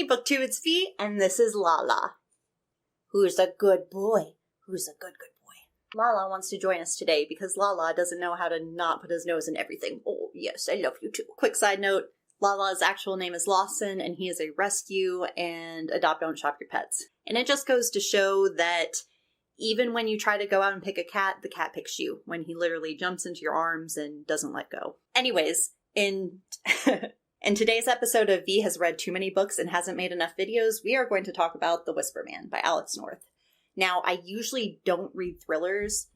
Hey Booktube, it's V, and this is Lala. Who's a good boy? Who's a good boy? Lala wants to join us today because Lala doesn't know how to not put his nose in everything. Oh, yes, I love you too. Quick side note, Lala's actual name is Lawson, and he is a rescue and adopt, don't shop your pets. And it just goes to show that even when you try to go out and pick a cat, the cat picks you when he literally jumps into your arms and doesn't let go. Anyways, in today's episode of V Has Read Too Many Books and Hasn't Made Enough Videos, we are going to talk about The Whisper Man by Alex North. Now, I usually don't read thrillers,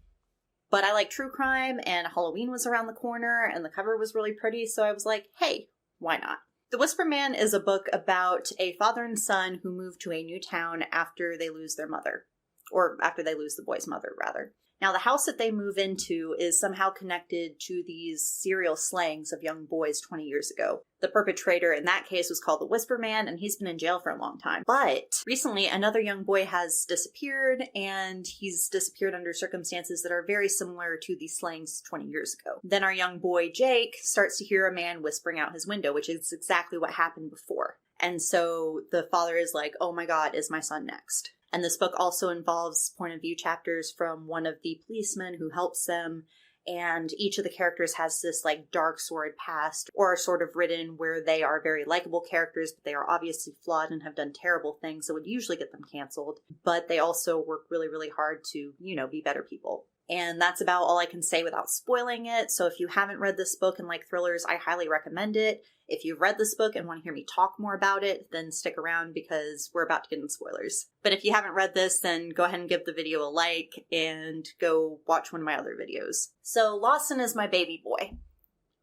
but I like true crime, and Halloween was around the corner, and the cover was really pretty, so I was like, hey, why not? The Whisper Man is a book about a father and son who move to a new town after they lose their mother. Or after they lose the boy's mother, rather. Now, the house that they move into is somehow connected to these serial slayings of young boys 20 years ago. The perpetrator in that case was called the Whisper Man, and he's been in jail for a long time. But recently, another young boy has disappeared, and he's disappeared under circumstances that are very similar to the slayings 20 years ago. Then our young boy, Jake, starts to hear a man whispering out his window, which is exactly what happened before. And so the father is like, oh my god, is my son next? And this book also involves point of view chapters from one of the policemen who helps them. And each of the characters has this like dark sordid past, or sort of written where they are very likable characters, but they are obviously flawed and have done terrible things that would usually get them canceled. But they also work really, really hard to, be better people. And that's about all I can say without spoiling it. So if you haven't read this book and like thrillers, I highly recommend it. If you've read this book and want to hear me talk more about it, then stick around because we're about to get into spoilers. But if you haven't read this, then go ahead and give the video a like and go watch one of my other videos. So Lawson is my baby boy.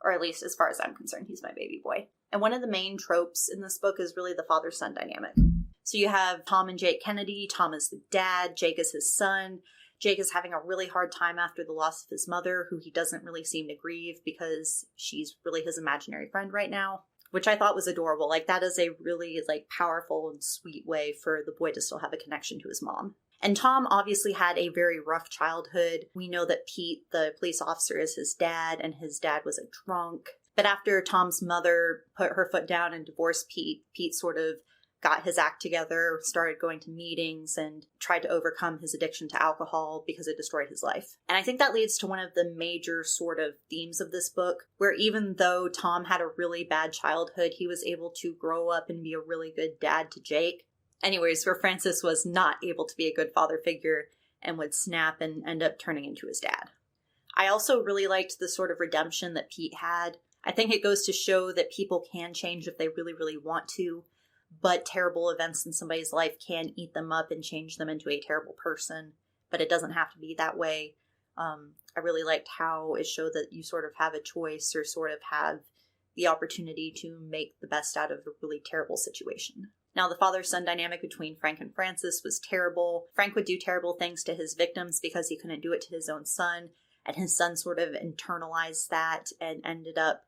Or at least as far as I'm concerned, he's my baby boy. And one of the main tropes in this book is really the father-son dynamic. So you have Tom and Jake Kennedy. Tom is the dad. Jake is his son. Jake is having a really hard time after the loss of his mother, who he doesn't really seem to grieve because she's really his imaginary friend right now, which I thought was adorable. Like, that is a really, powerful and sweet way for the boy to still have a connection to his mom. And Tom obviously had a very rough childhood. We know that Pete, the police officer, is his dad, and his dad was a drunk. But after Tom's mother put her foot down and divorced Pete, Pete sort of got his act together, started going to meetings, and tried to overcome his addiction to alcohol because it destroyed his life. And I think that leads to one of the major sort of themes of this book, where even though Tom had a really bad childhood, he was able to grow up and be a really good dad to Jake. Anyways, where Francis was not able to be a good father figure and would snap and end up turning into his dad. I also really liked the sort of redemption that Pete had. I think it goes to show that people can change if they really, really want to. But terrible events in somebody's life can eat them up and change them into a terrible person. But it doesn't have to be that way. I really liked how it showed that you sort of have a choice or sort of have the opportunity to make the best out of a really terrible situation. Now, the father-son dynamic between Frank and Francis was terrible. Frank would do terrible things to his victims because he couldn't do it to his own son. And his son sort of internalized that and ended up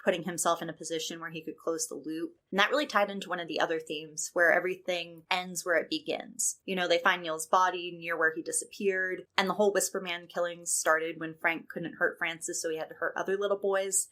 putting himself in a position where he could close the loop. And that really tied into one of the other themes, where everything ends where it begins. They find Neil's body near where he disappeared, and the whole Whisper Man killings started when Frank couldn't hurt Francis, so he had to hurt other little boys.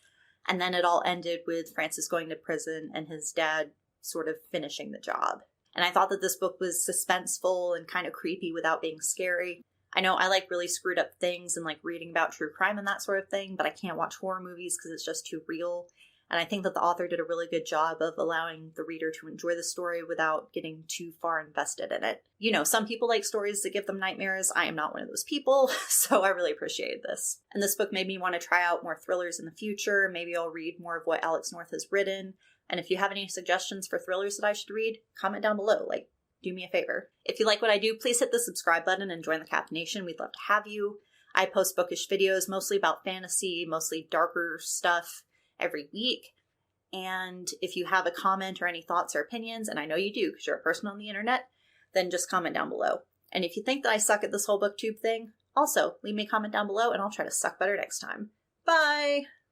And then it all ended with Francis going to prison and his dad sort of finishing the job. And I thought that this book was suspenseful and kind of creepy without being scary. I know I like really screwed up things and like reading about true crime and that sort of thing, but I can't watch horror movies because it's just too real. And I think that the author did a really good job of allowing the reader to enjoy the story without getting too far invested in it. Some people like stories that give them nightmares. I am not one of those people, so I really appreciated this. And this book made me want to try out more thrillers in the future. Maybe I'll read more of what Alex North has written. And if you have any suggestions for thrillers that I should read, comment down below. Do me a favor. If you like what I do, please hit the subscribe button and join the Cap Nation. We'd love to have you. I post bookish videos, mostly about fantasy, mostly darker stuff every week. And if you have a comment or any thoughts or opinions, and I know you do because you're a person on the internet, then just comment down below. And if you think that I suck at this whole booktube thing, also leave me a comment down below and I'll try to suck better next time. Bye!